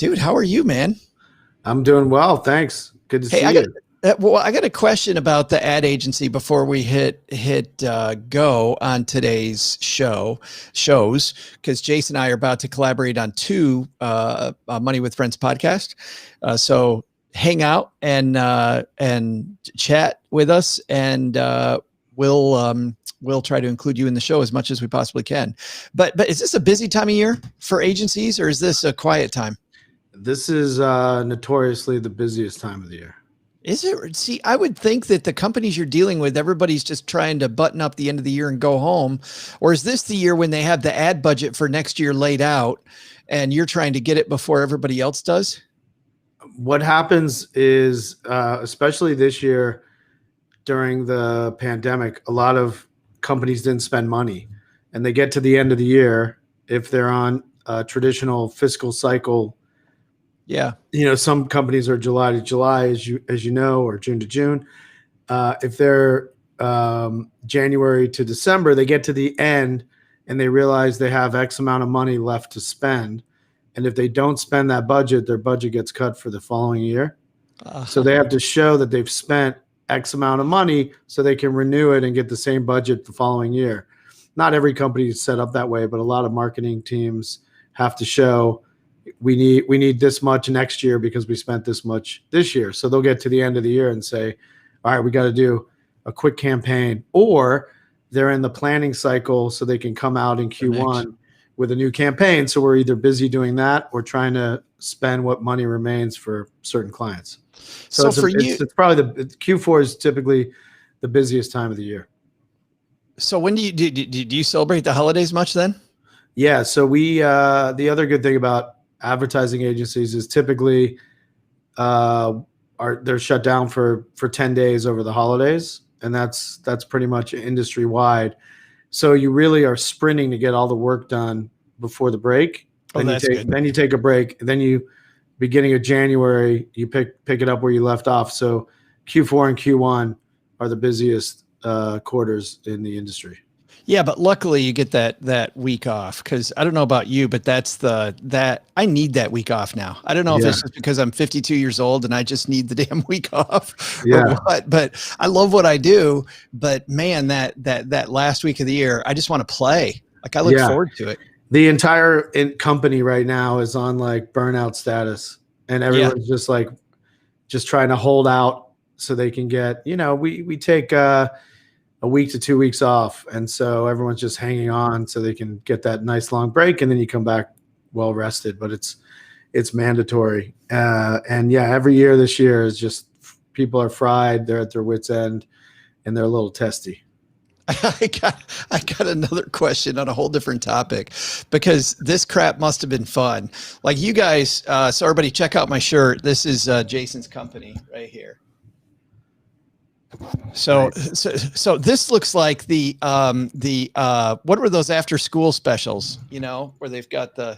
Dude, how are you, man? I'm doing well, thanks. Good to Hey, see you. I got a question about the ad agency before we hit go on today's shows, because Jason and I are about to collaborate on two Money with Friends podcast. So hang out and chat with us, and we'll try to include you in the show as much as we possibly can. But is this a busy time of year for agencies, or is this a quiet time? This is notoriously the busiest time of the year. Is it? See, I would think that the companies you're dealing with, everybody's just trying to button up the end of the year and go home. Or is this the year when they have the ad budget for next year laid out and you're trying to get it before everybody else does? What happens is, especially this year during the pandemic, a lot of companies didn't spend money, and they get to the end of the year. If they're on a traditional fiscal cycle, Yeah. Some companies are July to July, as you know, or June to June. If they're January to December, they get to the end and they realize they have X amount of money left to spend. And if they don't spend that budget, their budget gets cut for the following year. So they have to show that they've spent X amount of money so they can renew it and get the same budget the following year. Not every company is set up that way, but a lot of marketing teams have to show we need this much next year because we spent this much this year. So they'll get to the end of the year and say, all right, we got to do a quick campaign, or they're in the planning cycle so they can come out in Q1 with a new campaign. So we're either busy doing that or trying to spend what money remains for certain clients. So it's probably the Q4 is typically the busiest time of the year. So when do you celebrate the holidays much then? Yeah. So the other good thing about advertising agencies is typically they're shut down for 10 days over the holidays, and that's pretty much industry wide. So you really are sprinting to get all the work done before the break. Then you take a break. Then beginning of January, you pick it up where you left off. So Q4 and Q1 are the busiest quarters in the industry. Yeah, but luckily you get that week off, because I don't know about you, but I need that week off now. I don't know if it's just because I'm 52 years old and I just need the damn week off or what, but I love what I do. But man, that last week of the year, I just want to play. Like, I look forward to it. The entire company right now is on like burnout status, and everyone's just trying to hold out so they can get, we take a week to 2 weeks off. And so everyone's just hanging on so they can get that nice long break. And then you come back well rested, but it's mandatory. And every year this year is just, people are fried. They're at their wit's end and they're a little testy. I got another question on a whole different topic, because this crap must've been fun. Like, you guys, so everybody check out my shirt. This is Jason's company right here. So this looks like the what were those after school specials, where they've got the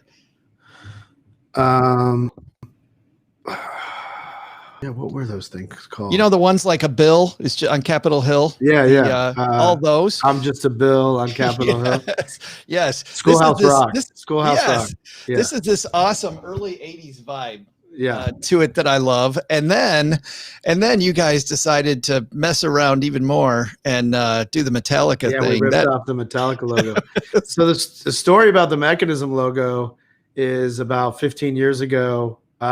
what were those things called? The ones like a bill is on Capitol Hill. All those. I'm just a bill on Capitol Hill. Yes. Schoolhouse Rock. Schoolhouse Rock. Yeah. This is this awesome early 80s vibe. To it that I love. And then you guys decided to mess around even more and do the Metallica thing. We ripped off the Metallica logo. So the story about the Mekanism logo is about 15 years ago. We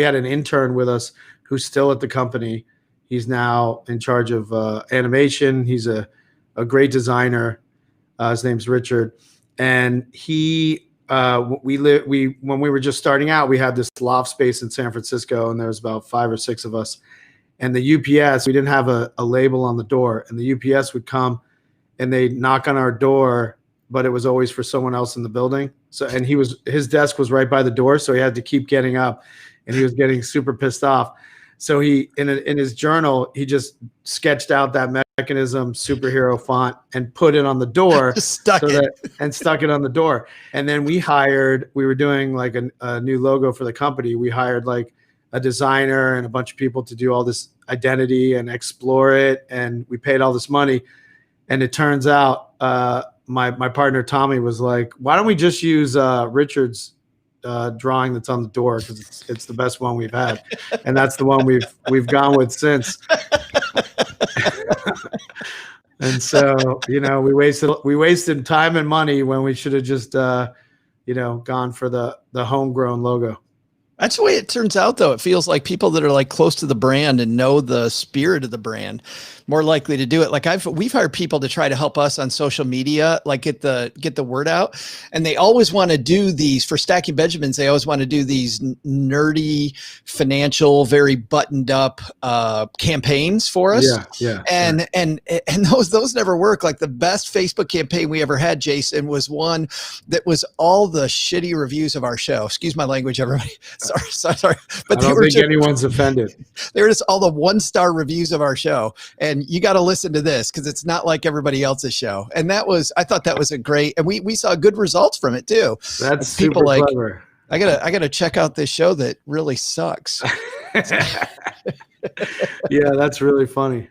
had an intern with us who's still at the company. He's now in charge of animation. He's a great designer. His name's Richard. And when we were just starting out, we had this loft space in San Francisco, and there was about 5 or 6 of us. And the UPS, we didn't have a label on the door, and the UPS would come and they'd knock on our door, but it was always for someone else in the building. So, and his desk was right by the door, so he had to keep getting up, and he was getting super pissed off. So he, in his journal, he just sketched out that Mekanism superhero font and put it on the door, stuck it on the door. And then we were doing like a new logo for the company. We hired like a designer and a bunch of people to do all this identity and explore it. And we paid all this money. And it turns out my partner, Tommy, was like, why don't we just use Richard's drawing that's on the door because it's the best one we've had, and that's the one we've gone with since. And so, we wasted time and money when we should have just, gone for the homegrown logo. That's the way it turns out, though. It feels like people that are like close to the brand and know the spirit of the brand more likely to do it. Like we've hired people to try to help us on social media, like get the word out. And they always want to do these for Stacking Benjamins. They always want to do these nerdy, financial, very buttoned up campaigns for us. Yeah. And those never work. Like the best Facebook campaign we ever had, Jason, was one that was all the shitty reviews of our show. Excuse my language, everybody. Sorry. But I don't think anyone's offended. They were just all the 1-star reviews of our show. And you got to listen to this because it's not like everybody else's show. And I thought that was a great, and we saw good results from it too. That's super clever. I gotta check out this show that really sucks. Yeah, that's really funny.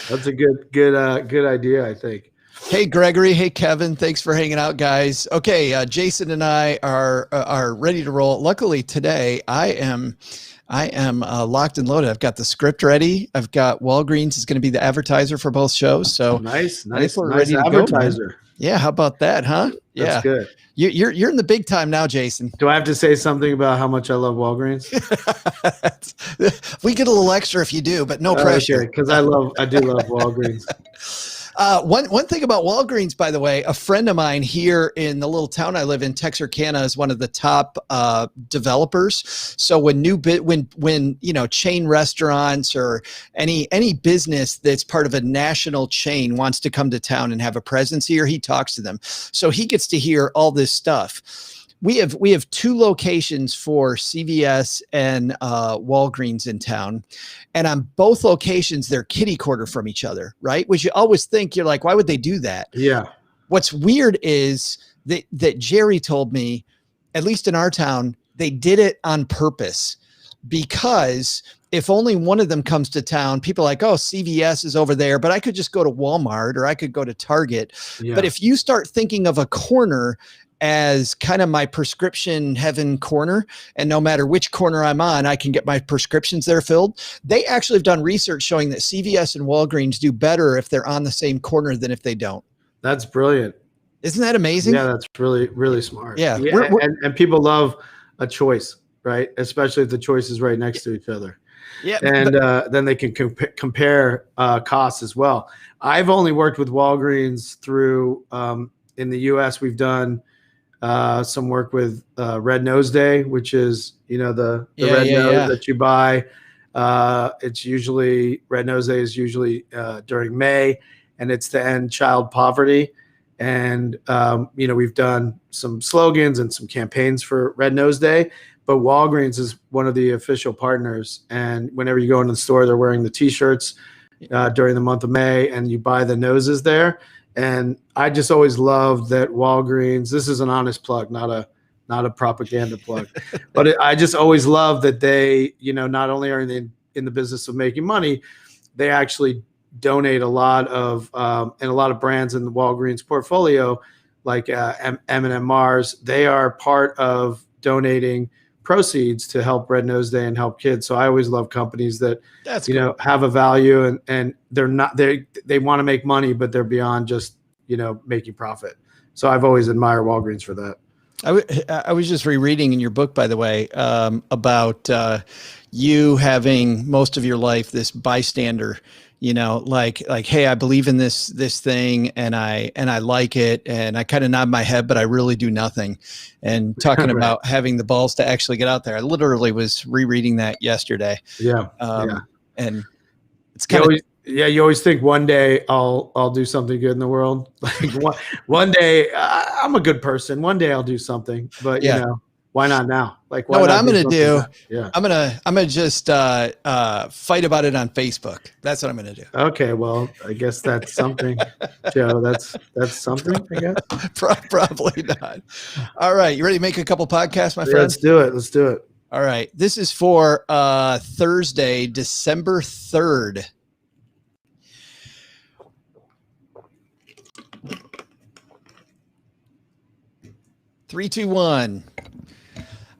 That's a good idea, I think. Hey, Gregory. Hey, Kevin. Thanks for hanging out, guys. Okay. Jason and I are ready to roll. Luckily today I am locked and loaded. I've got the script ready. I've got Walgreens is going to be the advertiser for both shows. So nice ready advertiser. To go, yeah. How about that? Huh? Yeah. That's good. You're in the big time now, Jason. Do I have to say something about how much I love Walgreens? We get a little extra if you do, but no pressure. Because I do love Walgreens. One thing about Walgreens, by the way, a friend of mine here in the little town I live in, Texarkana, is one of the top developers. So when chain restaurants or any business that's part of a national chain wants to come to town and have a presence here, he talks to them. So he gets to hear all this stuff. We have 2 locations for CVS and Walgreens in town. And on both locations, they're kitty corner from each other, right? Which you always think, you're like, why would they do that? Yeah. What's weird is that Jerry told me, at least in our town, they did it on purpose because if only one of them comes to town, people are like, oh, CVS is over there, but I could just go to Walmart or I could go to Target. Yeah. But if you start thinking of a corner as kind of my prescription heaven corner, and no matter which corner I'm on, I can get my prescriptions there filled. They actually have done research showing that CVS and Walgreens do better if they're on the same corner than if they don't. That's brilliant. Isn't that amazing? Yeah, that's really, really smart. Yeah. And people love a choice, right? Especially if the choice is right next to each other. Yeah. And then they can compare costs as well. I've only worked with Walgreens through, in the US, we've done some work with Red Nose Day, which is, the red nose that you buy. It's usually, Red Nose Day is usually during May, and it's to end child poverty. And, we've done some slogans and some campaigns for Red Nose Day, but Walgreens is one of the official partners. And whenever you go into the store, they're wearing the T-shirts during the month of May, and you buy the noses there. And I just always loved that Walgreens, this is an honest plug, not a propaganda plug, but I just always loved that they, not only are they in the business of making money, they actually donate a lot of, and a lot of brands in the Walgreens portfolio, like M&M Mars, they are part of donating proceeds to help Red Nose Day and help kids. So I always love companies that have a value and they're not they want to make money, but they're beyond just making profit. So I've always admired Walgreens for that. I was just rereading in your book, by the way, about you having most of your life this bystander, like, hey, I believe in this thing and I like it and I kind of nod my head, but I really do nothing. And talking right. about having the balls to actually get out there. I literally was rereading that yesterday. Yeah. And it's kind of, you always think one day I'll do something good in the world. Like one day I'm a good person. One day I'll do something, but why not now? Like, why what I'm going to do, yeah, I'm going to just fight about it on Facebook. That's what I'm going to do. Okay. Well, I guess that's something, Joe. That's something, I guess. Probably not. All right. You ready to make a couple podcasts, my friend? Let's do it. All right. This is for Thursday, December 3rd. Three, two, one.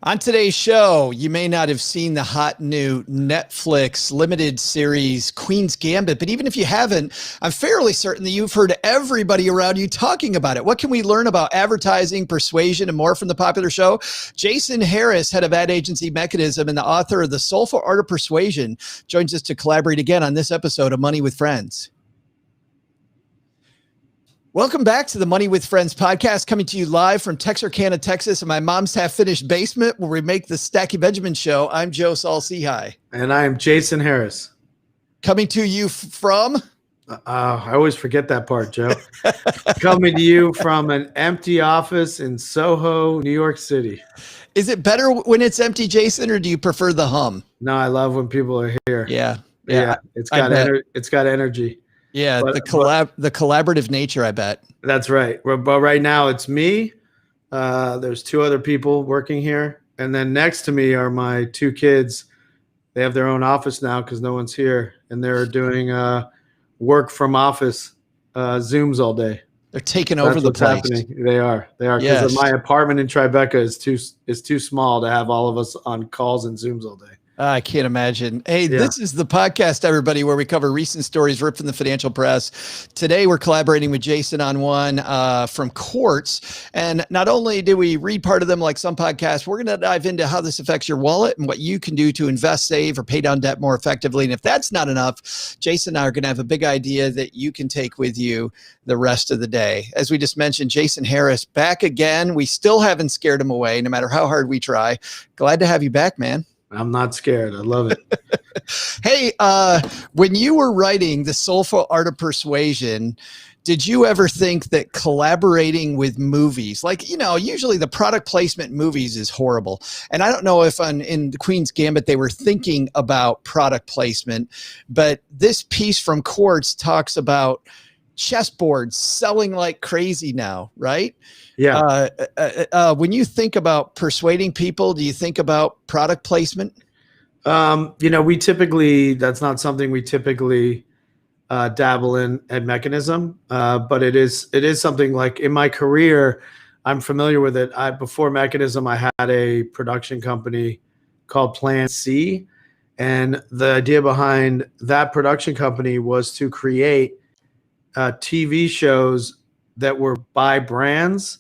On today's show, you may not have seen the hot new Netflix limited series Queen's Gambit, but even if you haven't, I'm fairly certain that you've heard everybody around you talking about it. What can we learn about advertising, persuasion, and more from the popular show? Jason Harris, head of ad agency Mekanism and the author of The Soulful Art of Persuasion, joins us to collaborate again on this episode of Money with Friends. Welcome back to the Money with Friends podcast, coming to you live from Texarkana, Texas, in my mom's half-finished basement where we make the Stacky Benjamin show. I'm Joe Saul-Sehy. And I am Jason Harris. Coming to you from? I always forget that part, Joe. Coming to you from an empty office in Soho, New York City. Is it better when it's empty, Jason, or do you prefer the hum? No, I love when people are here. Yeah. It's got energy. Yeah, the collaborative nature, I bet. That's right. But right now it's me. There's two other people working here. And then next to me are my two kids. They have their own office now because no one's here. And they're doing work from office Zooms all day. They're taking over the place. Happening. They are. Because yes. My apartment in Tribeca is too small to have all of us on calls and Zooms all day. I can't imagine. Hey, This is the podcast, everybody, where we cover recent stories ripped from the financial press. Today, we're collaborating with Jason on one from Quartz. And not only do we read part of them like some podcasts, we're going to dive into how this affects your wallet and what you can do to invest, save, or pay down debt more effectively. And if that's not enough, Jason and I are going to have a big idea that you can take with you the rest of the day. As we just mentioned, Jason Harris back again. We still haven't scared him away, no matter how hard we try. Glad to have you back, man. I'm not scared. I love it. Hey, when you were writing The Soulful Art of Persuasion, did you ever think that collaborating with movies, like, usually the product placement movies is horrible. And I don't know if in Queen's Gambit, they were thinking about product placement, but this piece from Quartz talks about chessboards selling like crazy now, right? Yeah. When you think about persuading people, do you think about product placement? That's not something we typically dabble in at Mekanism, but it is something like in my career, I'm familiar with it. Before Mekanism, I had a production company called Plan C. And the idea behind that production company was to create TV shows that were by brands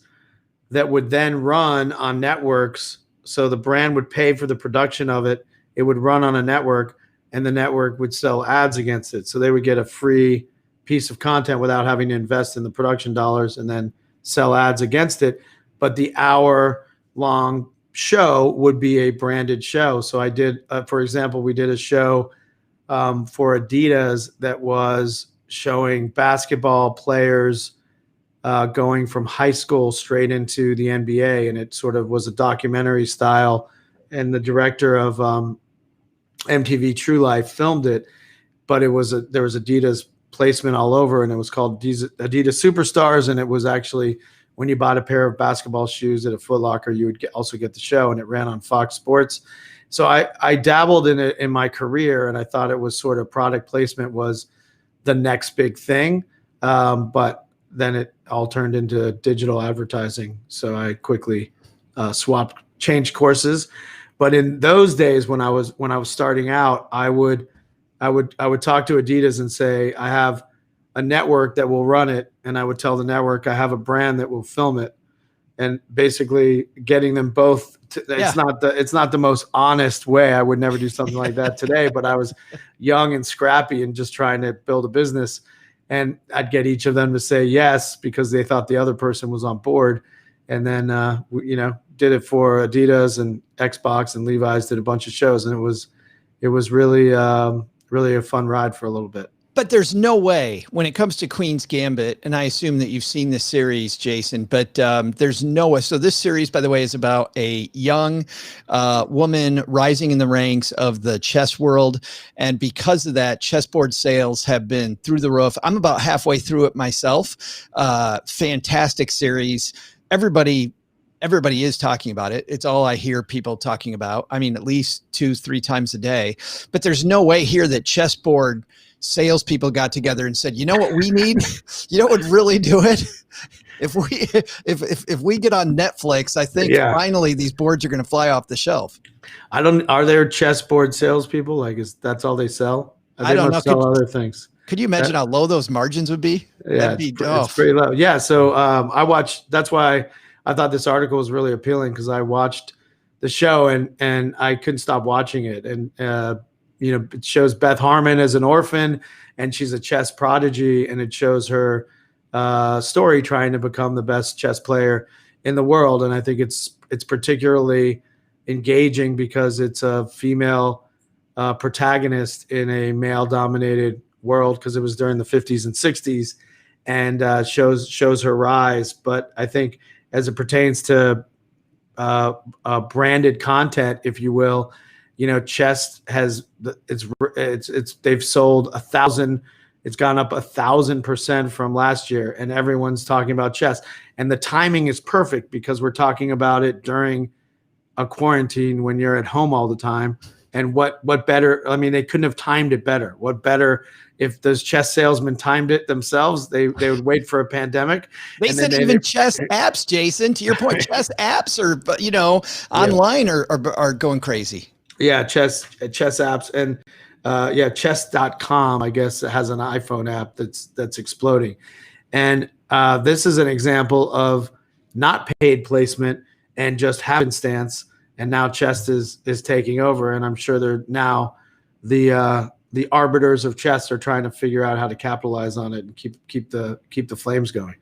that would then run on networks. So the brand would pay for the production of it. It would run on a network and the network would sell ads against it. So they would get a free piece of content without having to invest in the production dollars and then sell ads against it. But the hour-long show would be a branded show. So I did, for example, we did a show for Adidas that was showing basketball players going from high school straight into the NBA. And it sort of was a documentary style. And the director of MTV True Life filmed it, but there was Adidas placement all over, and it was called Adidas Superstars. And it was actually when you bought a pair of basketball shoes at a Foot Locker, you would also get the show, and it ran on Fox Sports. So I dabbled in it in my career, and I thought it was sort of product placement was the next big thing. But then it all turned into digital advertising. So I quickly changed courses. But in those days, when I was starting out, I would talk to Adidas and say, I have a network that will run it. And I would tell the network, I have a brand that will film it. And basically getting them both. It's not the most honest way. I would never do something like that today, but I was young and scrappy and just trying to build a business. And I'd get each of them to say yes because they thought the other person was on board. And then, did it for Adidas and Xbox, and Levi's did a bunch of shows. And it was really a fun ride for a little bit. But there's no way when it comes to Queen's Gambit, and I assume that you've seen this series, Jason, but there's no way. So this series, by the way, is about a young woman rising in the ranks of the chess world. And because of that, chessboard sales have been through the roof. I'm about halfway through it myself. Fantastic series. Everybody is talking about it. It's all I hear people talking about. I mean, at least 2-3 times a day. But there's no way here that chessboard salespeople got together and said, you know what we need? You know what would really do it? if we get on Netflix, I think finally these boards are going to fly off the shelf. Are there chessboard salespeople? Like, that's all they sell? I don't know. Sell other things. Could you imagine how low those margins would be? Yeah, it's pretty low. Yeah. So I watched. That's why I thought this article was really appealing, because I watched the show and I couldn't stop watching it. And it shows Beth Harmon as an orphan, and she's a chess prodigy, and it shows her story trying to become the best chess player in the world. And I think it's particularly engaging because it's a female protagonist in a male-dominated world, because it was during the 50s and 60s, and shows her rise. But I think as it pertains to branded content, if you will, chess has they've sold 1,000. It's gone up 1,000% from last year, and everyone's talking about chess. And the timing is perfect, because we're talking about it during a quarantine when you're at home all the time. And what better? I mean, they couldn't have timed it better. What better if those chess salesmen timed it themselves? They would wait for a pandemic. They said even chess apps, Jason. To your point, chess apps are online are going crazy. Yeah, chess apps, and chess.com, I guess, has an iPhone app that's exploding. And this is an example of not paid placement and just happenstance. And now chess is taking over, and I'm sure they're now the arbiters of chess are trying to figure out how to capitalize on it and keep the flames going.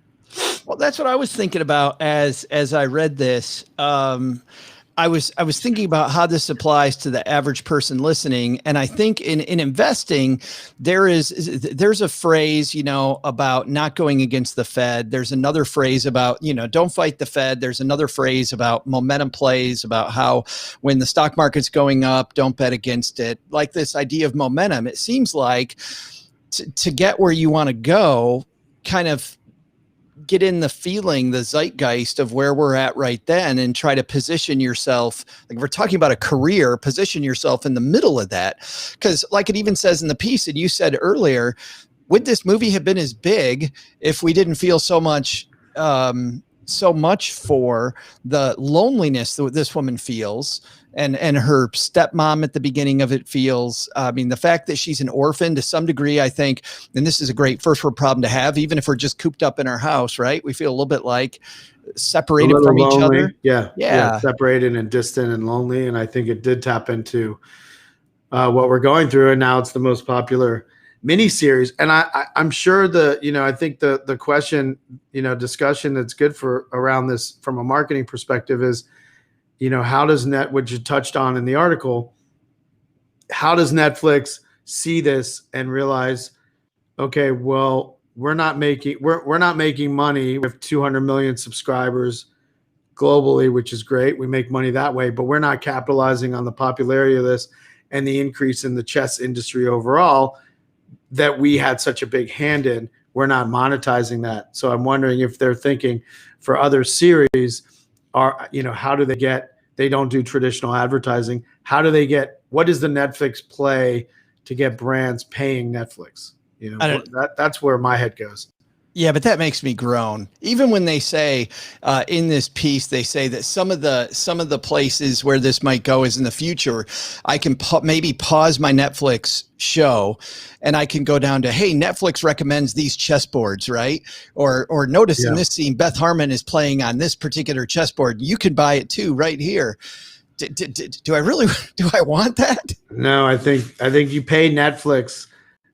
Well, that's what I was thinking about as I read this. I was thinking about how this applies to the average person listening. And I think in investing, there's a phrase, about not going against the Fed. There's another phrase about, don't fight the Fed. There's another phrase about momentum plays, about how when the stock market's going up, don't bet against it. Like this idea of momentum, it seems like to get where you want to go, kind of get in the feeling, the zeitgeist of where we're at right then, and try to position yourself. Like, we're talking about a career, position yourself in the middle of that. Because like it even says in the piece, and you said earlier, would this movie have been as big if we didn't feel so much for the loneliness that this woman feels, and her stepmom at the beginning of it feels. I mean, the fact that she's an orphan to some degree, I think, and this is a great first world problem to have, even if we're just cooped up in our house, right? We feel a little bit like separated from each other. Yeah, separated and distant and lonely. And I think it did tap into what we're going through. And now it's the most popular miniseries. And I'm sure I think the question, discussion that's good for around this from a marketing perspective is, how does which you touched on in the article, how does Netflix see this and realize, okay, well, we're not making money with 200 million subscribers globally, which is great. We make money that way, but we're not capitalizing on the popularity of this and the increase in the chess industry overall that we had such a big hand in. We're not monetizing that. So I'm wondering if they're thinking for other series, how do they don't do traditional advertising. What is the Netflix play to get brands paying Netflix? That's where my head goes. Yeah, but that makes me groan. Even when they say in this piece, they say that some of the places where this might go is in the future. I can maybe pause my Netflix show and I can go down to, hey, Netflix recommends these chessboards, right? Or notice in this scene, Beth Harmon is playing on this particular chessboard. You can buy it too right here. Do I want that? No, I think you pay Netflix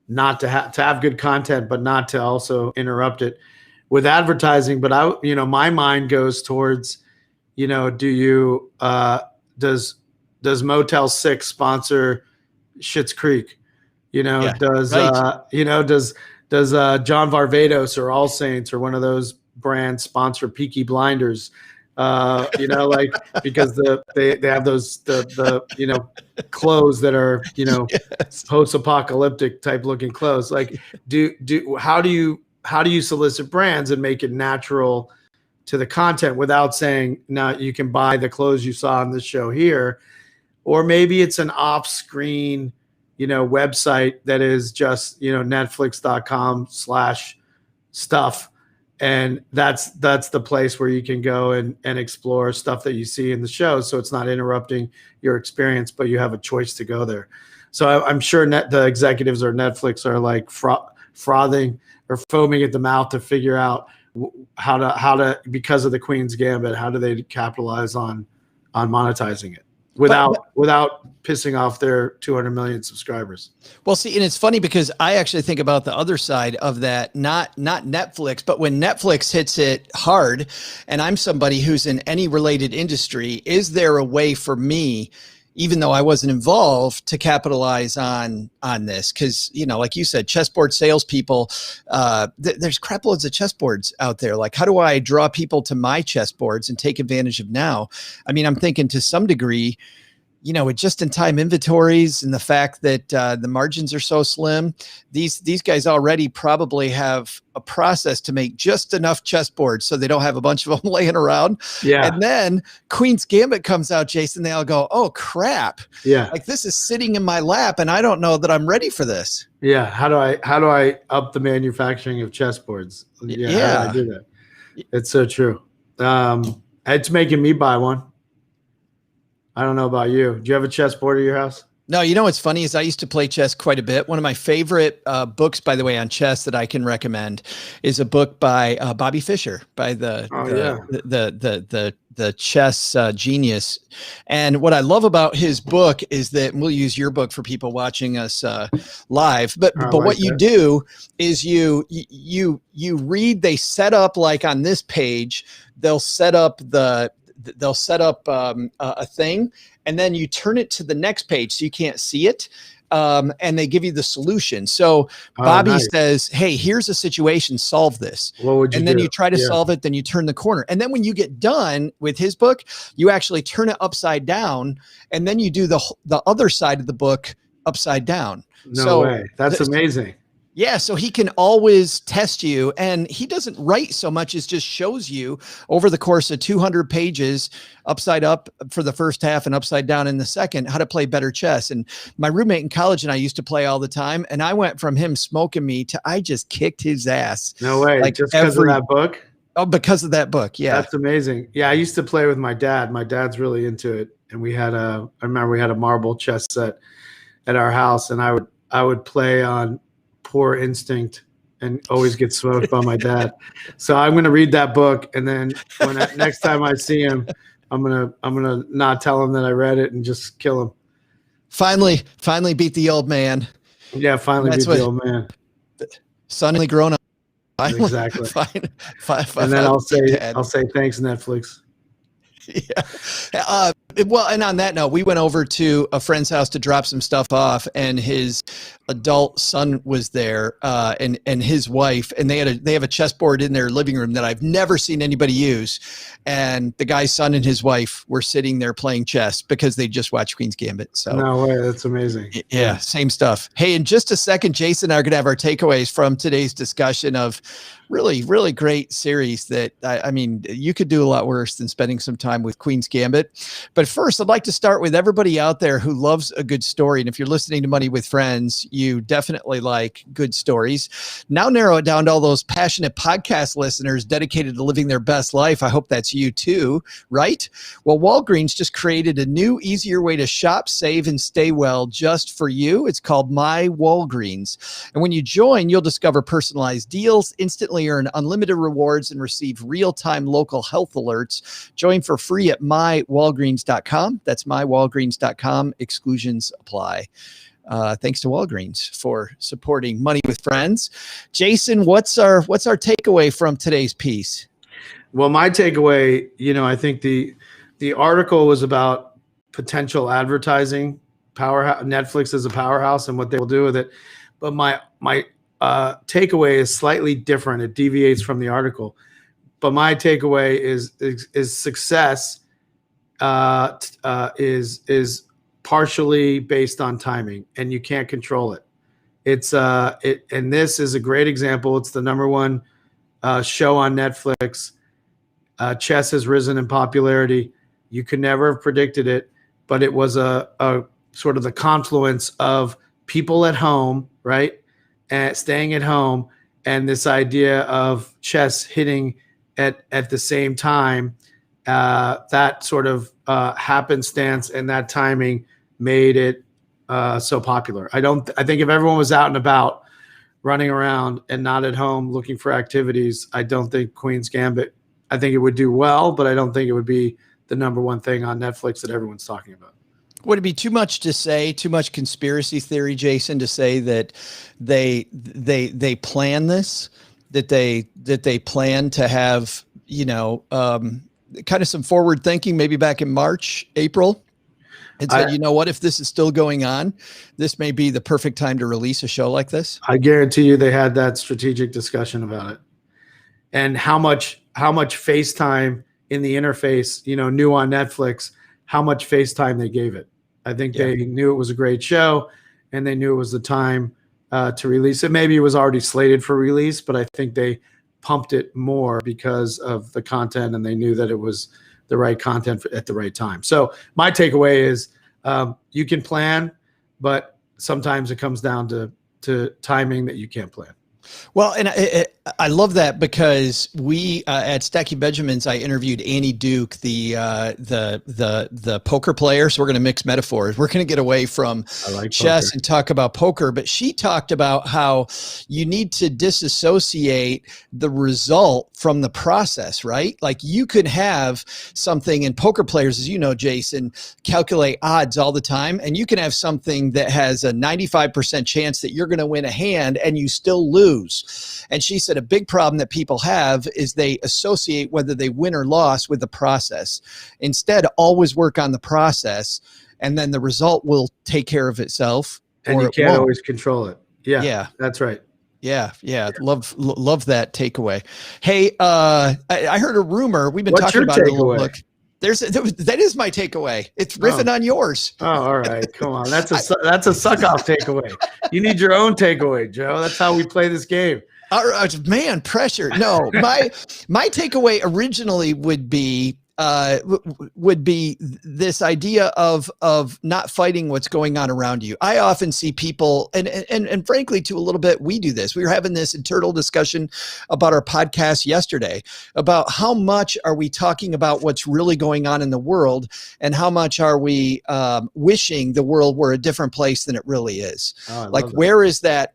not to have good content, but not to also interrupt it with advertising. But my mind goes towards, does Motel 6 sponsor Schitt's Creek? Does John Varvatos or All Saints or one of those brands sponsor Peaky Blinders? Because they have those clothes that are yes, post-apocalyptic type looking clothes. Like, how do you solicit brands and make it natural to the content without saying, now you can buy the clothes you saw on this show here? Or maybe it's an off-screen website that is just Netflix.com/stuff And that's the place where you can go and explore stuff that you see in the show. So it's not interrupting your experience, but you have a choice to go there. So I'm sure the executives or Netflix are like frothing or foaming at the mouth to figure out how to because of the Queen's Gambit, how do they capitalize on monetizing it without pissing off their 200 million subscribers. Well, see, and it's funny because I actually think about the other side of that, not Netflix, but when Netflix hits it hard, and I'm somebody who's in any related industry, is there a way for me, even though I wasn't involved, to capitalize on this? Because, you know, like you said, chessboard salespeople, there's crap loads of chessboards out there. Like, how do I draw people to my chessboards and take advantage of now? I mean, I'm thinking to some degree, you know, with just-in-time inventories and the fact that the margins are so slim, these guys already probably have a process to make just enough chessboards so they don't have a bunch of them laying around. Yeah. And then Queen's Gambit comes out, Jason. They all go, "Oh crap! Yeah, like this is sitting in my lap, and I don't know that I'm ready for this." Yeah. How do I up the manufacturing of chessboards? Yeah. How do I do that? It's so true. It's making me buy one. I don't know about you. Do you have a chessboard at your house? No, you know what's funny is I used to play chess quite a bit. One of my favorite books, by the way, on chess that I can recommend is a book by Bobby Fischer, by the chess genius. And what I love about his book is that, and we'll use your book for people watching us live, but what you do is you read. They set up, like on this page, they'll set up a thing, and then you turn it to the next page so you can't see it. And they give you the solution. So Bobby says, "Hey, here's a situation, solve this." What would you and then you try to solve it, then you turn the corner. And then when you get done with his book, you actually turn it upside down, and then you do the other side of the book upside down. No way. That's amazing. Yeah, so he can always test you, and he doesn't write so much as just shows you over the course of 200 pages, upside up for the first half and upside down in the second, how to play better chess. And my roommate in college and I used to play all the time, and I went from him smoking me to I just kicked his ass. No way, like just because of that book? Oh, because of that book, yeah. That's amazing. Yeah, I used to play with my dad. My dad's really into it, and I remember we had a marble chess set at our house, and I would play on poor instinct and always get smoked by my dad. So I'm going to read that book, and then next time I see him, I'm going to not tell him that I read it and just kill him. Finally beat the old man. Yeah, finally beat the old man. Suddenly grown up. Exactly. And then I'll say thanks, Netflix. Yeah. Well, and on that note, we went over to a friend's house to drop some stuff off, and his adult son was there, and his wife, and they have a chessboard in their living room that I've never seen anybody use. And the guy's son and his wife were sitting there playing chess because they just watched Queen's Gambit. So no way, that's amazing. Yeah, same stuff. Hey, in just a second, Jason and I are going to have our takeaways from today's discussion of really, really great series that, I mean, you could do a lot worse than spending some time with Queen's Gambit. But first, I'd like to start with everybody out there who loves a good story. And if you're listening to Money with Friends, you definitely like good stories. Now narrow it down to all those passionate podcast listeners dedicated to living their best life. I hope that's you too, right? Well, Walgreens just created a new, easier way to shop, save, and stay well just for you. It's called My Walgreens. And when you join, you'll discover personalized deals, instantly earn unlimited rewards, and receive real-time local health alerts. Join for free at mywalgreens.com. That's mywalgreens.com. Exclusions apply. Thanks to Walgreens for supporting Money with Friends. Jason, what's our takeaway from today's piece? Well, my takeaway, I think the article was about potential advertising powerhouse. Netflix is a powerhouse and what they will do with it. But my takeaway is slightly different. It deviates from the article. But my takeaway is success is partially based on timing, and you can't control it. And this is a great example. It's the number one show on Netflix. Chess has risen in popularity. You could never have predicted it, but it was a sort of the confluence of people at home, right, and staying at home, and this idea of chess hitting at the same time, that sort of happenstance and that timing made it so popular. I think if everyone was out and about running around and not at home looking for activities, I don't think Queen's Gambit, I think it would do well, but I don't think it would be the number one thing on Netflix that everyone's talking about. Would it be too much to say, too much conspiracy theory, Jason, to say that they plan this, that they plan to have, kind of some forward thinking, maybe back in March, April, and said, you know what, if this is still going on, this may be the perfect time to release a show like this? I guarantee you they had that strategic discussion about it. And how much FaceTime in the interface, new on Netflix, how much FaceTime they gave it. I think they knew it was a great show, and they knew it was the time to release it. Maybe it was already slated for release, but I think they pumped it more because of the content, and they knew that it was the right content at the right time. So my takeaway is you can plan, but sometimes it comes down to timing that you can't plan. Well, and I love that, because we at Stacky Benjamins, I interviewed Annie Duke, the poker player. So we're going to mix metaphors. We're going to get away from chess and talk about poker. But she talked about how you need to disassociate the result from the process, right? Like you could have something, and poker players, as you know, Jason, calculate odds all the time, and you can have something that has a 95% chance that you're going to win a hand and you still lose. And she said a big problem that people have is they associate whether they win or lost with the process. Instead, always work on the process, and then the result will take care of itself. And you can't always control it. Yeah, that's right. Yeah. Love that takeaway. Hey, I heard a rumor. We've been talking about it a little bit. That is my takeaway. It's riffing on yours. Oh, all right. Come on. That's a suck off takeaway. You need your own takeaway, Joe. That's how we play this game. All right, man, pressure. No, my takeaway originally would be this idea of not fighting what's going on around you. I often see people, and frankly, to a little bit, we do this. We were having this internal discussion about our podcast yesterday about how much are we talking about what's really going on in the world, and how much are we wishing the world were a different place than it really is. Like, where is that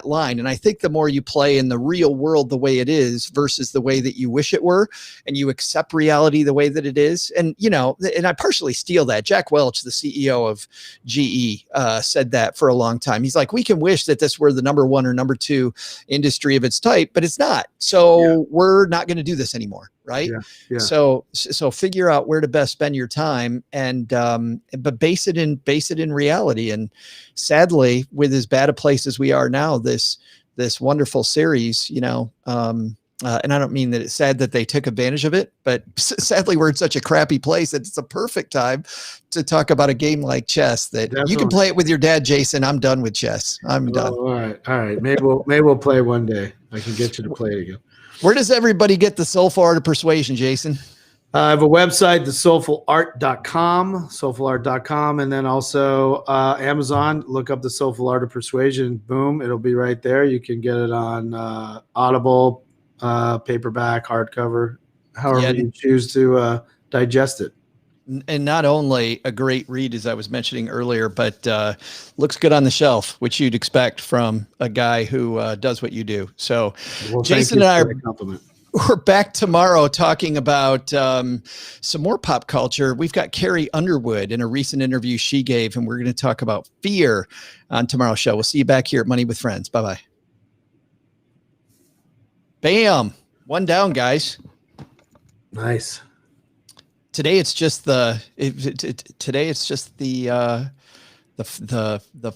line? And I think the more you play in the real world the way it is versus the way that you wish it were, and you accept reality the way that it is. And, and I partially steal that. Jack Welch, the CEO of GE, said that for a long time. He's like, we can wish that this were the number one or number two industry of its type, but it's not. So we're not going to do this anymore. Right. Yeah. So figure out where to best spend your time, and, but base it in reality. And sadly, with as bad a place as we are now, this wonderful series, and I don't mean that it's sad that they took advantage of it, but sadly, we're in such a crappy place that it's a perfect time to talk about a game like chess that you can play it with your dad, Jason. I'm done with chess. I'm done. All right. Maybe we'll play one day. I can get you to play it again. Where does everybody get the Soulful Art of Persuasion, Jason? I have a website, thesoulfulart.com, and then also Amazon. Look up The Soulful Art of Persuasion. Boom, it'll be right there. You can get it on Audible, paperback, hardcover, however you choose to digest it. And not only a great read, as I was mentioning earlier, but looks good on the shelf, which you'd expect from a guy who does what you do. So Jason and I we're back tomorrow talking about some more pop culture. We've got Carrie Underwood in a recent interview she gave, and we're going to talk about fear on tomorrow's show. We'll see you back here at Money with Friends. Bye-bye. Bam. One down, guys. Nice. Today it's just the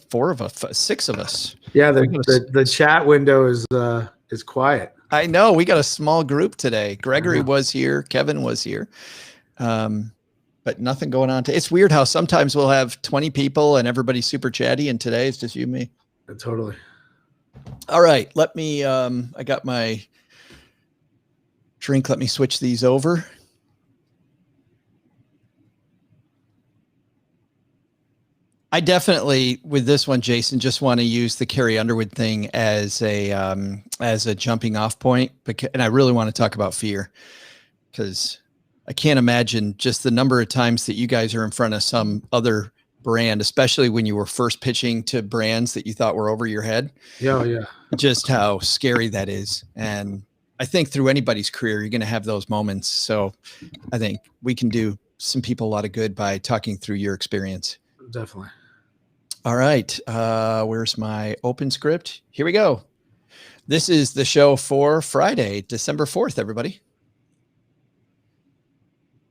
four of us, six of us. Yeah, the chat window is quiet. I know, we got a small group today. Gregory was here, Kevin was here, but nothing going on. It's weird how sometimes we'll have 20 people and everybody's super chatty, and today it's just you and me. Totally. All right, let me. I got my drink. Let me switch these over. I definitely, with this one, Jason, just want to use the Carrie Underwood thing as a jumping off point, and I really want to talk about fear, because I can't imagine just the number of times that you guys are in front of some other brand, especially when you were first pitching to brands that you thought were over your head. Yeah. Just how scary that is. And I think through anybody's career, you're going to have those moments. So I think we can do some people a lot of good by talking through your experience. Definitely. All right. Where's my open script? Here we go. This is the show for Friday, December 4th, everybody.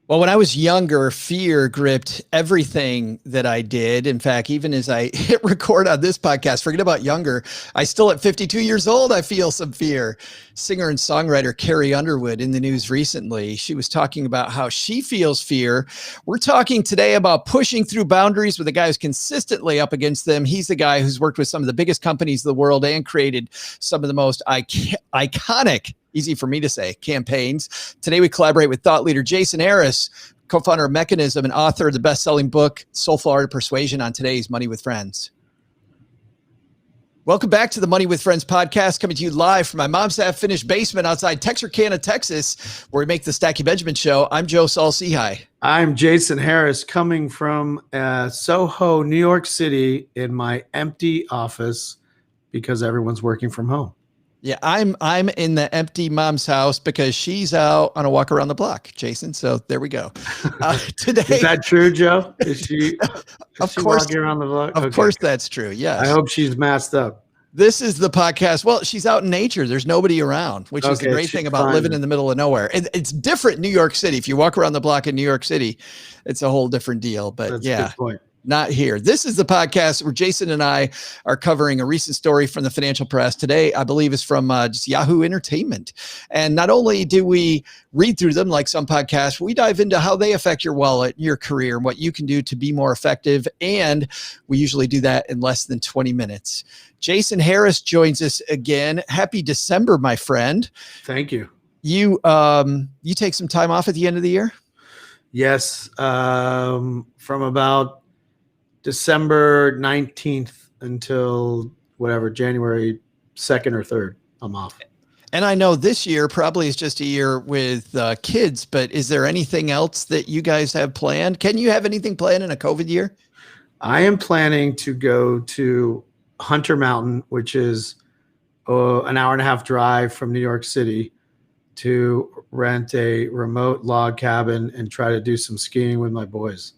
Well, when I was younger, fear gripped everything that I did. In fact, even as I hit record on this podcast, forget about younger, I still at 52 years old, I feel some fear. Singer and songwriter Carrie Underwood in the news recently, she was talking about how she feels fear. We're talking today about pushing through boundaries with a guy who's consistently up against them. He's the guy who's worked with some of the biggest companies in the world and created some of the most iconic, easy for me to say, campaigns. Today, we collaborate with thought leader Jason Harris, co-founder of Mekanism and author of the best-selling book, Soulful Art of Persuasion, on today's Money with Friends. Welcome back to the Money with Friends podcast, coming to you live from my mom's half-finished basement outside Texarkana, Texas, where we make the Stacky Benjamin Show. I'm Joe Saul-Sehy. I'm Jason Harris, coming from Soho, New York City, in my empty office because everyone's working from home. Yeah, I'm in the empty mom's house because she's out on a walk around the block, Jason. So there we go. Today, is that true, Joe? Is she walking around the block? Of course, that's true. Yes. I hope she's masked up. This is the podcast. Well, she's out in nature. There's nobody around, which is the great thing about living in the middle of nowhere. And it's different in New York City. If you walk around the block in New York City, it's a whole different deal. But that's yeah. A good point. Not here. This is the podcast where Jason and I are covering a recent story from the financial press. Today, I believe, is from just Yahoo Entertainment. And not only do we read through them like some podcasts, we dive into how they affect your wallet, your career, and what you can do to be more effective. And we usually do that in less than 20 minutes. Jason Harris joins us again. Happy December, my friend. Thank you. You take some time off at the end of the year? Yes. From about December 19th until whatever, January 2nd or 3rd, I'm off. And I know this year probably is just a year with kids, but is there anything else that you guys have planned? Can you have anything planned in a COVID year? I am planning to go to Hunter Mountain, which is an hour and a half drive from New York City, to rent a remote log cabin and try to do some skiing with my boys.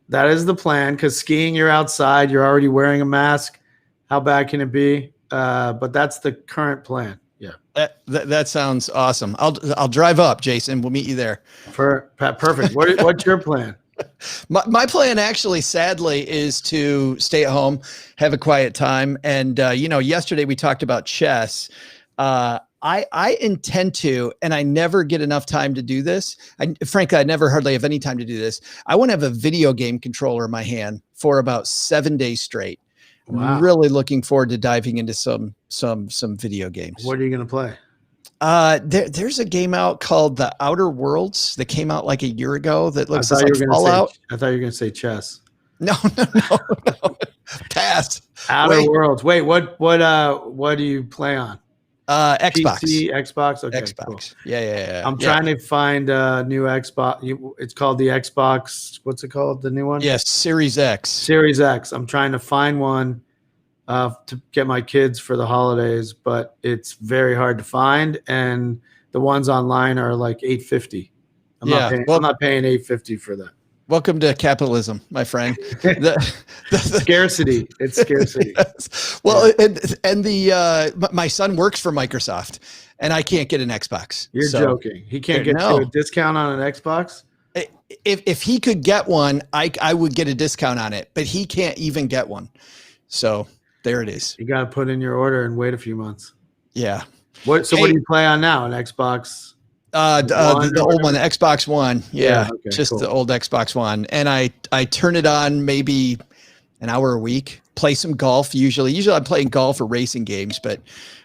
That is the plan, because skiing, you're outside, you're already wearing a mask. How bad can it be? But that's the current plan. Yeah. That sounds awesome. I'll drive up, Jason. We'll meet you there. Perfect. What's your plan? My plan, actually, sadly, is to stay at home, have a quiet time. And, yesterday we talked about chess. I intend to, and I never get enough time to do this. Frankly, I never hardly have any time to do this. I want to have a video game controller in my hand for about 7 days straight. Wow. Really looking forward to diving into some video games. What are you going to play? There's a game out called The Outer Worlds that came out like a year ago that looks like Fallout. I thought you were going to say chess. No. Pass. Outer Worlds. Wait, what do you play on? Xbox. PC, Xbox. Okay, Xbox. Cool. Yeah. I'm trying to find a new Xbox. It's called the Xbox. What's it called? The new one? Yes, Series X. Series X. I'm trying to find one to get my kids for the holidays, but it's very hard to find, and the ones online are like $850. I'm not paying $850 for that. Welcome to capitalism, my friend. Scarcity. It's scarcity. Yes. Well, yeah. My son works for Microsoft, and I can't get an Xbox. You're joking. He can't get you a discount on an Xbox? If he could get one, I would get a discount on it, but he can't even get one. So there it is. You got to put in your order and wait a few months. Yeah. What do you play on now? An Xbox? The old one, the Xbox One. Yeah, okay, just cool. The old Xbox One. And I turn it on maybe an hour a week, play some golf. Usually I'm playing golf or racing games, but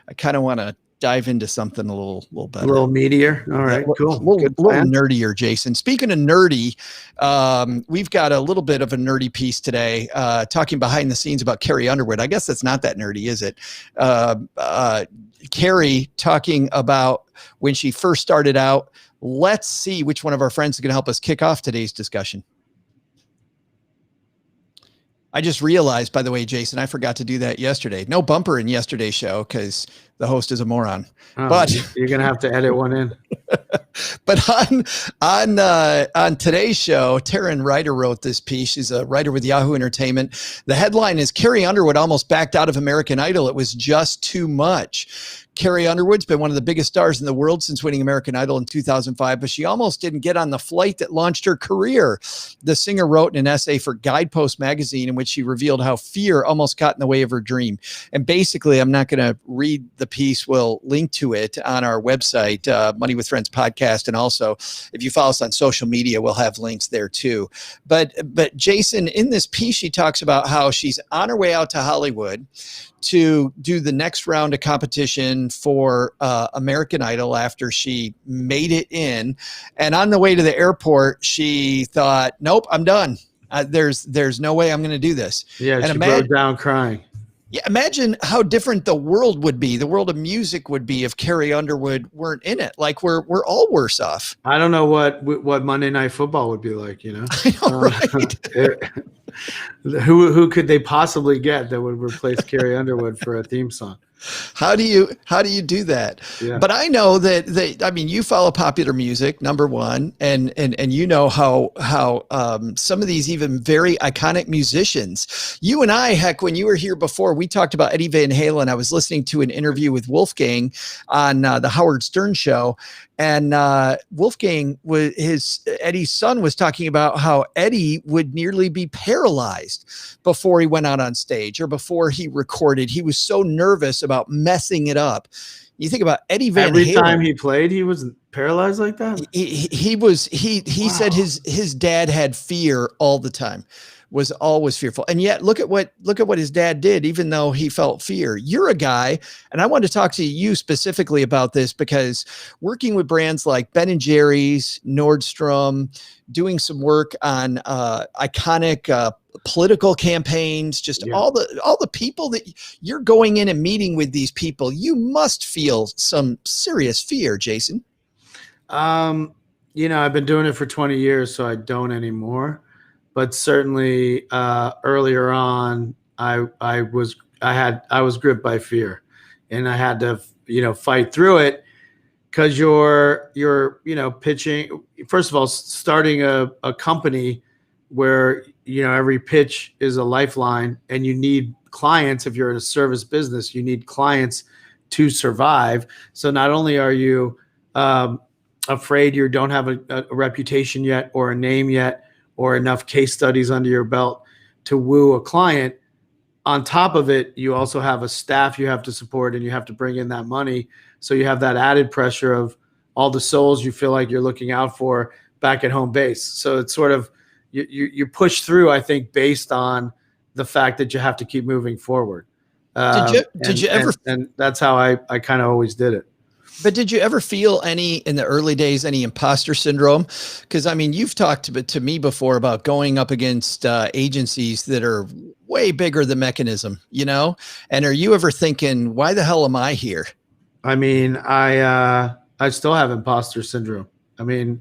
I kind of want to dive into something a little A better. little meatier. All right, cool. A little nerdier, Jason. Speaking of nerdy, we've got a little bit of a nerdy piece today, talking behind the scenes about Carrie Underwood. I guess that's not that nerdy, is it? Carrie talking about when she first started out. Let's see which one of our friends is going to help us kick off today's discussion. I just realized, by the way, Jason, I forgot to do that yesterday. No bumper in yesterday's show because the host is a moron. But you're gonna have to edit one in. But on today's show, Taryn Ryder wrote this piece. She's a writer with Yahoo Entertainment. The headline is Carrie Underwood almost backed out of American Idol. It was just too much. Carrie Underwood's been one of the biggest stars in the world since winning American Idol in 2005, but she almost didn't get on the flight that launched her career. The singer wrote in an essay for Guidepost magazine in which she revealed how fear almost got in the way of her dream. And basically, I'm not going to read the piece. We'll link to it on our website, Money with Friends podcast. And also, if you follow us on social media, we'll have links there too. But Jason, in this piece, she talks about how she's on her way out to Hollywood to do the next round of competition for American Idol after she made it in. And on the way to the airport, she thought, nope, I'm done. There's no way I'm going to do this. Yeah, and she broke down crying. Yeah, imagine how different the world would be. The world of music would be if Carrie Underwood weren't in it. Like we're all worse off. I don't know what Monday Night Football would be like. You know, I know, right? Who could they possibly get that would replace Carrie Underwood for a theme song? How do you do that? Yeah. But I know that I mean, you follow popular music, number one, and you know how some of these even very iconic musicians. You and I, heck, when you were here before, we talked about Eddie Van Halen. I was listening to an interview with Wolfgang on the Howard Stern show, and Wolfgang Eddie's son was talking about how Eddie would nearly be paralyzed before he went out on stage or before he recorded. He was so nervous about messing it up. You think about Eddie Van Halen. Every time he played, he was paralyzed like that. He wow. Said his dad had fear all the time, was always fearful. And yet look at what his dad did, even though he felt fear. You're a guy, and I want to talk to you specifically about this because working with brands like Ben & Jerry's, Nordstrom, doing some work on iconic political campaigns, just all the people that you're going in and meeting with these people, you must feel some serious fear, Jason. You know, I've been doing it for 20 years, so I don't anymore. But certainly earlier on, I was gripped by fear, and I had to fight through it because you're pitching. First of all, starting a company where every pitch is a lifeline, and you need clients. If you're in a service business, you need clients to survive. So not only are you afraid you don't have a reputation yet or a name yet, or enough case studies under your belt to woo a client. On top of it, you also have a staff you have to support, and you have to bring in that money. So you have that added pressure of all the souls you feel like you're looking out for back at home base. So it's sort of, you push through, I think, based on the fact that you have to keep moving forward. Did you ever? And that's how I kind of always did it. But did you ever feel in the early days, any imposter syndrome? Because I mean, you've talked to me before about going up against agencies that are way bigger than Mekanism, and are you ever thinking, why the hell am I here? I mean, I still have imposter syndrome. I mean,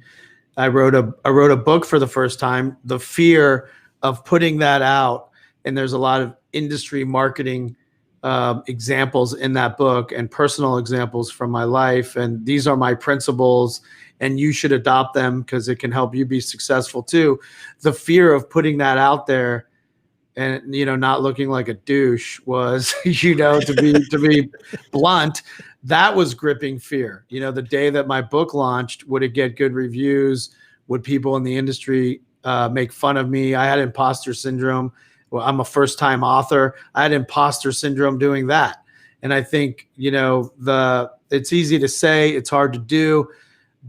I wrote a book for the first time. The fear of putting that out, and there's a lot of industry marketing examples in that book and personal examples from my life. And these are my principles, and you should adopt them because it can help you be successful too. The fear of putting that out there and, not looking like a douche was, to be blunt, that was gripping fear. The day that my book launched, would it get good reviews? Would people in the industry make fun of me? I had imposter syndrome. Well, I'm a first-time author. I had imposter syndrome doing that. And I think, it's easy to say, it's hard to do,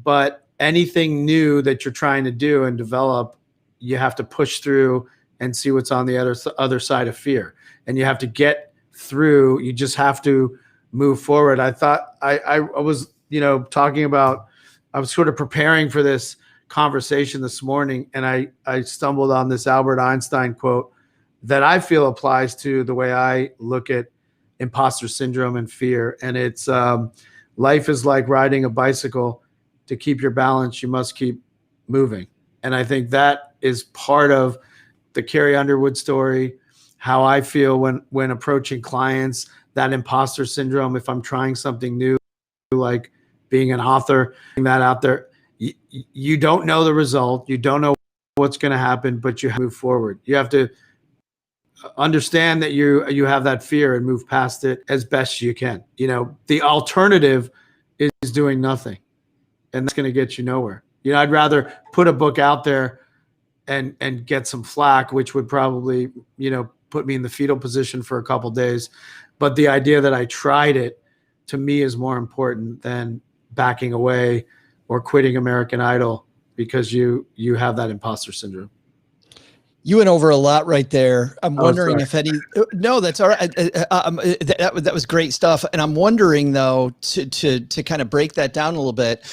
but anything new that you're trying to do and develop, you have to push through and see what's on the other side of fear. And you have to get through. You just have to move forward. I thought I was, talking about, I was sort of preparing for this conversation this morning, and I stumbled on this Albert Einstein quote that I feel applies to the way I look at imposter syndrome and fear. And it's life is like riding a bicycle. To keep your balance, you must keep moving. And I think that is part of the Carrie Underwood story, how I feel when approaching clients, that imposter syndrome. If I'm trying something new, like being an author, that out there, you don't know the result. You don't know what's going to happen, but you have to move forward. You have to understand that you have that fear and move past it as best you can. The alternative is doing nothing, and that's going to get you nowhere. I'd rather put a book out there and get some flack, which would probably, put me in the fetal position for a couple of days. But the idea that I tried it, to me, is more important than backing away or quitting American Idol because you have that imposter syndrome. You went over a lot right there. I'm wondering if any, no, that's all right. That was great stuff. And I'm wondering though, to kind of break that down a little bit,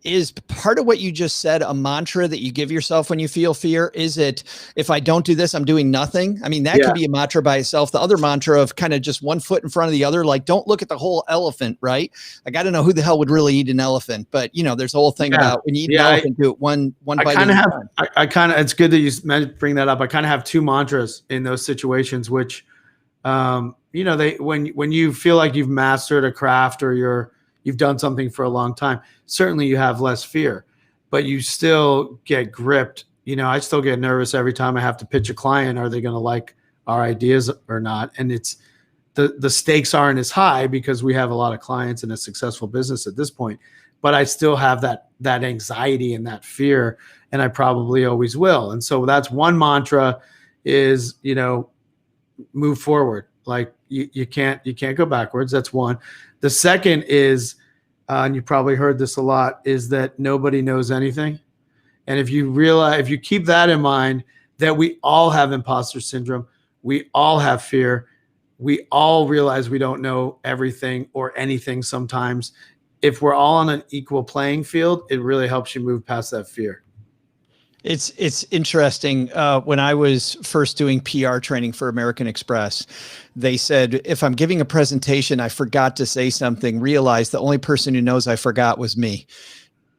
is part of what you just said a mantra that you give yourself when you feel fear? Is it, if I don't do this, I'm doing nothing? I mean, that could be a mantra by itself. The other mantra of kind of just one foot in front of the other, like don't look at the whole elephant, right? Like, I don't know who the hell would really eat an elephant, but there's a whole thing about when you eat an elephant, do it one bite at a time. It's good that you bring that up. I kind of have two mantras in those situations, which, when you feel like you've mastered a craft or you've done something for a long time, certainly you have less fear, but you still get gripped. I still get nervous every time I have to pitch a client. Are they going to like our ideas or not? And it's the stakes aren't as high because we have a lot of clients and a successful business at this point, but I still have that anxiety and that fear, and I probably always will. And so that's one mantra is, move forward. Like you can't go backwards. That's one. The second is, and you probably heard this a lot, is that nobody knows anything. And if you keep that in mind, that we all have imposter syndrome, we all have fear, we all realize we don't know everything or anything sometimes. If we're all on an equal playing field, it really helps you move past that fear. It's interesting. When I was first doing PR training for American Express, they said, if I'm giving a presentation, I forgot to say something, realize the only person who knows I forgot was me.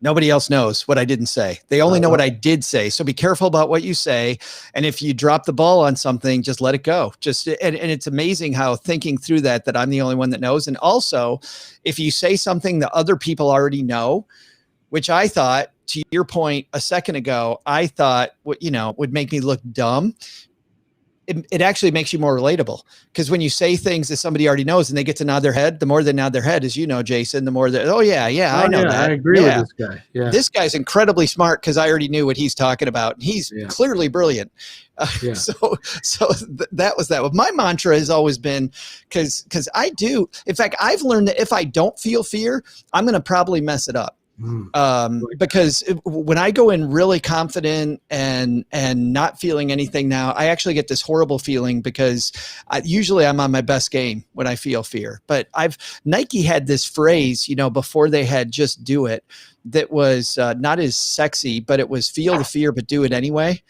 Nobody else knows what I didn't say. They only know what I did say. So be careful about what you say. And if you drop the ball on something, just let it go. And it's amazing how thinking through that I'm the only one that knows. And also, if you say something that other people already know, which I thought, to your point a second ago, I thought would make me look dumb. It actually makes you more relatable, because when you say things that somebody already knows and they get to nod their head, the more they nod their head, as Jason, the more that, I know that. I agree with this guy. Yeah. This guy's incredibly smart because I already knew what he's talking about. He's clearly brilliant. So that was that. Well, my mantra has always been, because I do. In fact, I've learned that if I don't feel fear, I'm going to probably mess it up. Because when I go in really confident and not feeling anything now, I actually get this horrible feeling, because usually I'm on my best game when I feel fear. But Nike had this phrase, before they had just do it, that was not as sexy, but it was feel the fear, but do it anyway.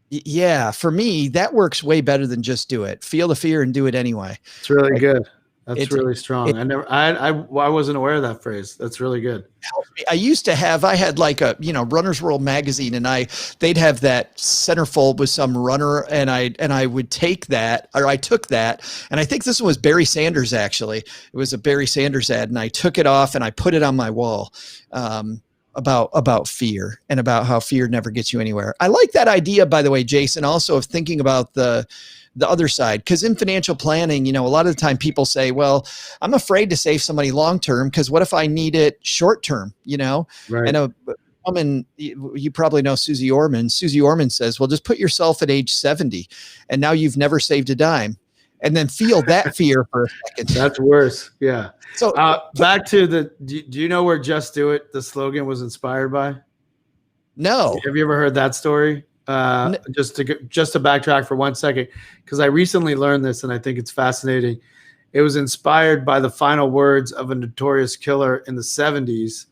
Yeah, for me, that works way better than just do it. Feel the fear and do it anyway. It's really good. That's really strong. I wasn't aware of that phrase. That's really good. I had like a, Runner's World magazine, and they'd have that centerfold with some runner, and I would take that, or I took that, and I think this one was Barry Sanders, actually. It was a Barry Sanders ad, and I took it off and I put it on my wall, about fear and about how fear never gets you anywhere. I like that idea, by the way, Jason, also of thinking about the other side, because in financial planning, a lot of the time people say, well, I'm afraid to save somebody long-term because what if I need it short-term, Right. And a woman, you probably know Susie Orman. Susie Orman says, well, just put yourself at age 70 and now you've never saved a dime, and then feel that fear for a second. That's worse. Yeah. So back to do you know where Just Do It, the slogan, was inspired by? No. Have you ever heard that story? Just to backtrack for 1 second, because I recently learned this and I think it's fascinating. It was inspired by the final words of a notorious killer in the 70s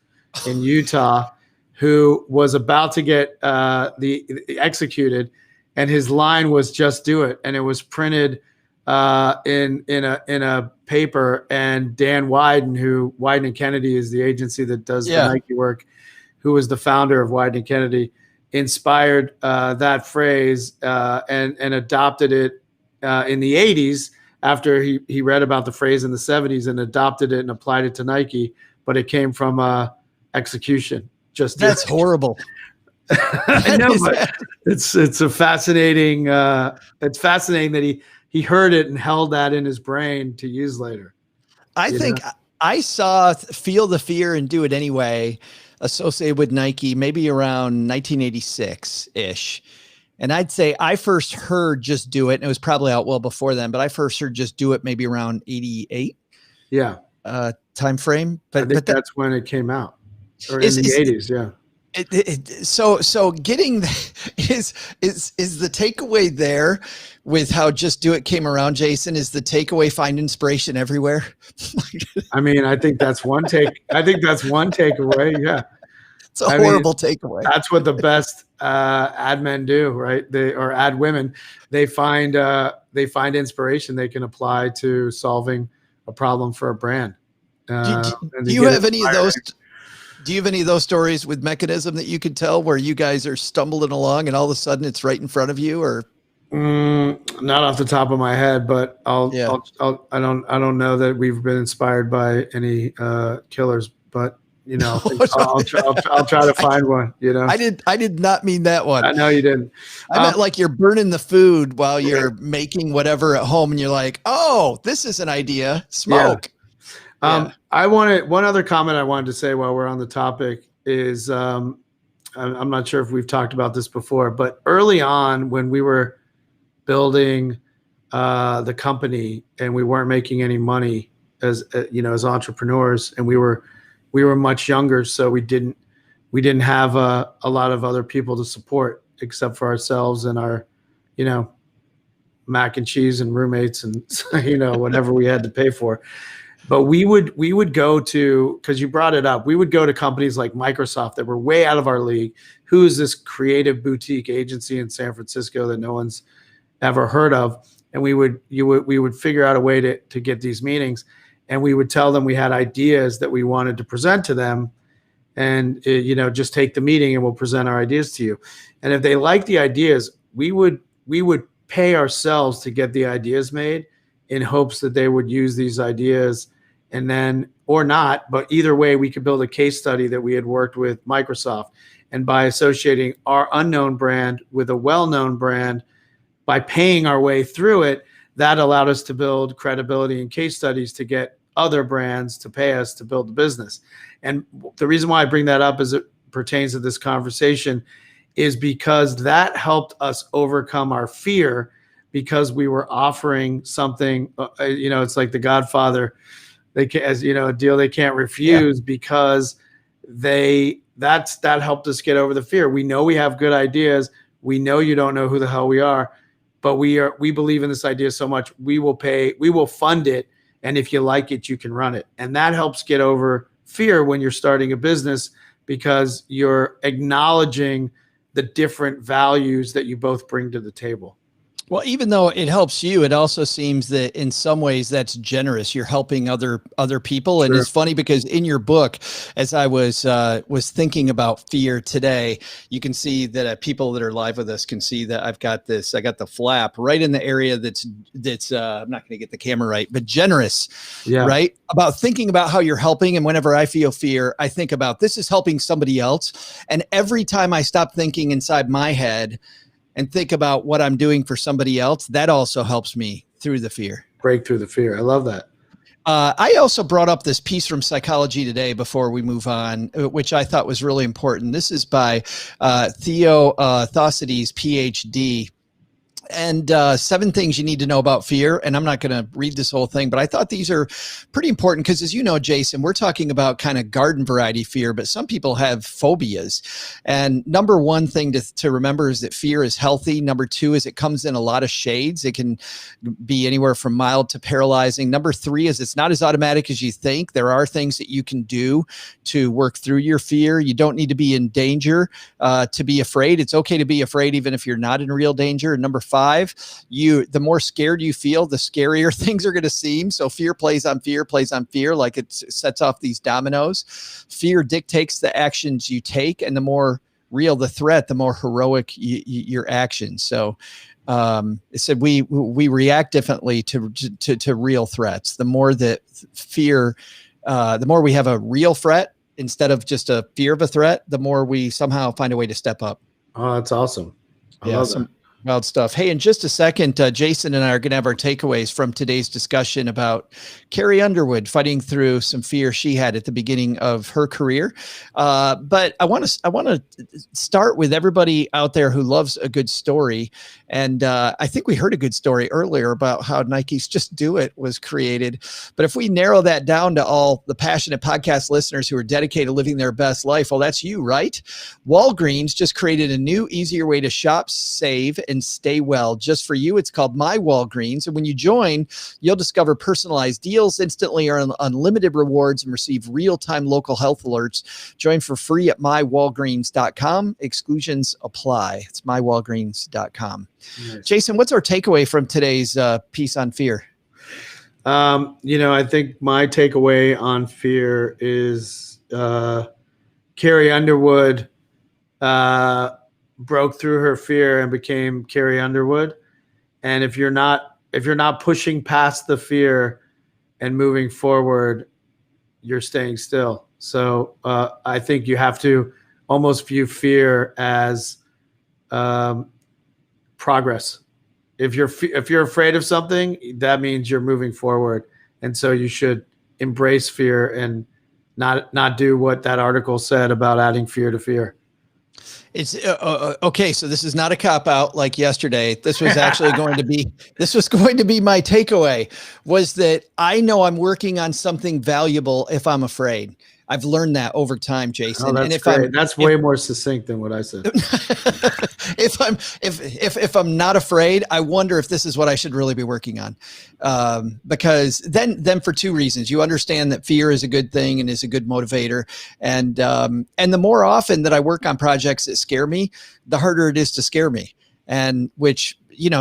in Utah, who was about to get executed, and his line was "Just do it," and it was printed in a paper. And Dan Wieden, Wieden and Kennedy is the agency that does the Nike work, who was the founder of Wieden and Kennedy, inspired that phrase and adopted it in the 80s after he read about the phrase in the 70s and adopted it and applied it to Nike. But it came from execution. That's horrible. I know, but it's a fascinating. It's fascinating that he heard it and held that in his brain to use later. I think I saw Feel the Fear and Do It Anyway associated with Nike maybe around 1986-ish. And I'd say I first heard Just Do It, and it was probably out well before then, but I first heard Just Do It maybe around 88. Yeah. Time frame. But I think that's when it came out. Or in the 80s, yeah. So getting is the takeaway there with how Just Do It came around, Jason, is the takeaway find inspiration everywhere? I mean, I think that's one takeaway. Yeah. It's a horrible takeaway. That's what the best ad men do, right? Or ad women. They find inspiration they can apply to solving a problem for a brand. Do you have any of those? Do you have any of those stories with Mekanism that you could tell where you guys are stumbling along and all of a sudden it's right in front of you? Or not off the top of my head, but I don't know that we've been inspired by any killers, but you know, I'll try to find one. You know, I did not mean that one. I know you didn't. I meant like you're burning the food while you're making whatever at home, and you're like, oh, this is an idea. Smoke. Yeah. One other comment I wanted to say while we're on the topic is, I'm not sure if we've talked about this before, but early on when we were building the company and we weren't making any money as entrepreneurs, and we were much younger, so we didn't have a lot of other people to support except for ourselves and our, mac and cheese and roommates and whatever we had to pay for. But we would go to, because you brought it up, we would go to companies like Microsoft that were way out of our league. Who's this creative boutique agency in San Francisco that no one's ever heard of? And we would figure out a way to get these meetings, and we would tell them we had ideas that we wanted to present to them, and just take the meeting and we'll present our ideas to you. And if they liked the ideas, we would pay ourselves to get the ideas made in hopes that they would use these ideas, and then, or not, but either way, we could build a case study that we had worked with Microsoft. And by associating our unknown brand with a well-known brand, by paying our way through it, that allowed us to build credibility and case studies to get other brands to pay us to build the business. And the reason why I bring that up as it pertains to this conversation is because that helped us overcome our fear, because we were offering something, it's like The Godfather, a deal they can't refuse, because that helped us get over the fear. We know we have good ideas. We know you don't know who the hell we are, but we believe in this idea so much, we will fund it. And if you like it, you can run it. And that helps get over fear when you're starting a business, because you're acknowledging the different values that you both bring to the table. Well, even though it helps you, it also seems that in some ways that's generous. You're helping other people. And It's funny because in your book, as I was thinking about fear today, you can see that people that are live with us can see that I got the flap right in the area that's I'm not going to get the camera right, but generous, right? About thinking about how you're helping. And whenever I feel fear, I think about this is helping somebody else. And every time I stop thinking inside my head and think about what I'm doing for somebody else, that also helps me through the fear. Break through the fear. I love that. I also brought up this piece from Psychology Today before we move on, which I thought was really important. This is by Theo Thucydides, PhD. and 7 things you need to know about fear. And I'm not going to read this whole thing, but I thought these are pretty important because, as you know, Jason, we're talking about kind of garden variety fear, but some people have phobias. And number 1 thing to remember is that fear is healthy. Number 2 is it comes in a lot of shades. It can be anywhere from mild to paralyzing. Number 3 is it's not as automatic as you think. There are things that you can do to work through your fear. You don't need to be in danger to be afraid. It's okay to be afraid even if you're not in real danger. And number 5, the more scared you feel, the scarier things are going to seem. So fear plays on fear, like it sets off these dominoes. Fear dictates the actions you take, and the more real the threat, the more heroic your actions. So it said we react differently to real threats. The more that fear, the more we have a real threat instead of just a fear of a threat, the more we somehow find a way to step up. Oh, that's awesome. I love that. Wild stuff. Hey, in just a second, Jason and I are going to have our takeaways from today's discussion about Carrie Underwood fighting through some fear she had at the beginning of her career. But I want to start with everybody out there who loves a good story. And I think we heard a good story earlier about how Nike's Just Do It was created. But if we narrow that down to all the passionate podcast listeners who are dedicated to living their best life, well, that's you, right? Walgreens just created a new, easier way to shop, save, and stay well just for you. It's called My Walgreens. And when you join, you'll discover personalized deals, instantly earn unlimited rewards, and receive real-time local health alerts. Join for free at mywalgreens.com. Exclusions apply. It's mywalgreens.com. Nice. Jason, what's our takeaway from today's piece on fear? I think my takeaway on fear is Carrie Underwood broke through her fear and became Carrie Underwood. And if you're not pushing past the fear and moving forward, you're staying still. So I think you have to almost view fear as progress. If you're afraid of something, that means you're moving forward. And so you should embrace fear and not do what that article said about adding fear to fear. It's okay. So this is not a cop out like yesterday. This was actually going to be my takeaway, was that I know I'm working on something valuable if I'm afraid. I've learned that over time, Jason. Oh, that's and if great. That's way more succinct than what I said. if I'm not afraid, I wonder if this is what I should really be working on. Because then for 2 reasons, you understand that fear is a good thing and is a good motivator. And the more often that I work on projects that scare me, the harder it is to scare me. And which,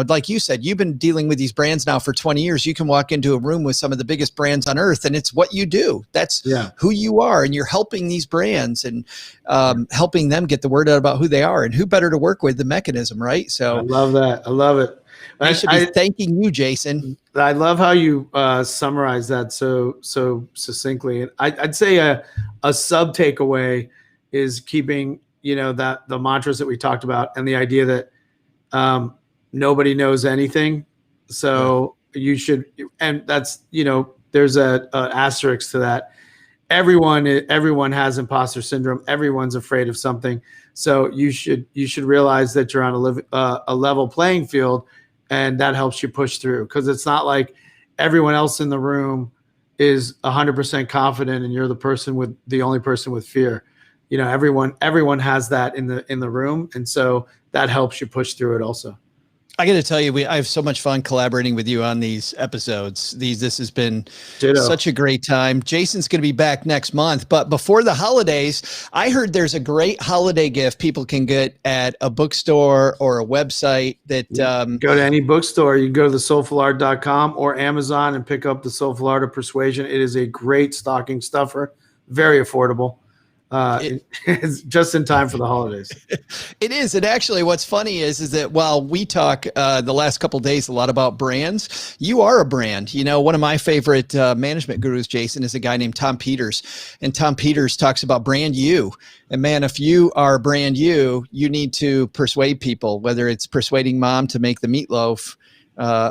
like you said, you've been dealing with these brands now for 20 years. You can walk into a room with some of the biggest brands on earth, and it's what you do. That's who you are. And you're helping these brands and helping them get the word out about who they are. And who better to work with than Mekanism, right? So I love that. I love it. I should be thanking you, Jason. I love how you summarize that so succinctly. And I'd say a sub takeaway is keeping, that the mantras that we talked about and the idea that nobody knows anything. So you should, and that's, there's an asterisk to that. Everyone has imposter syndrome. Everyone's afraid of something. So you should realize that you're on a level playing field, and that helps you push through, because it's not like everyone else in the room is 100% confident and you're the only person with fear. Everyone has that in the room. And so that helps you push through it also. I got to tell you, I have so much fun collaborating with you on these episodes. This has been such a great time. Jason's going to be back next month, but before the holidays, I heard there's a great holiday gift people can get at a bookstore or a website that go to any bookstore. You can go to thesoulfulart.com or Amazon and pick up The Soulful Art of Persuasion. It is a great stocking stuffer, very affordable. It's just in time for the holidays. It is. And actually what's funny is that while we talk the last couple of days a lot about brands, you are a brand. One of my favorite management gurus, Jason, is a guy named Tom Peters. And Tom Peters talks about brand you. And man, if you are brand you need to persuade people, whether it's persuading mom to make the meatloaf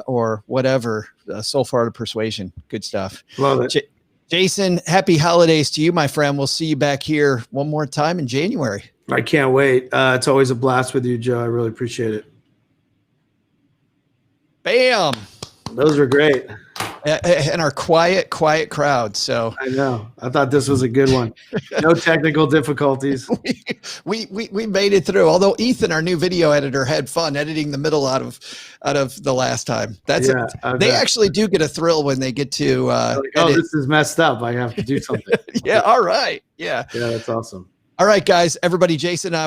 or whatever. Soulful Art of Persuasion. Good stuff. Love it. Jason, happy holidays to you, my friend. We'll see you back here one more time in January. I can't wait. It's always a blast with you, Joe. I really appreciate it. Bam. Those were great. And our quiet crowd. So I know. I thought this was a good one. No technical difficulties. we made it through. Although Ethan, our new video editor, had fun editing the middle out of the last time. They actually do get a thrill when they get to like, oh, this is messed up. I have to do something. Yeah. All right. Yeah. Yeah, that's awesome. All right, guys. Everybody, Jason.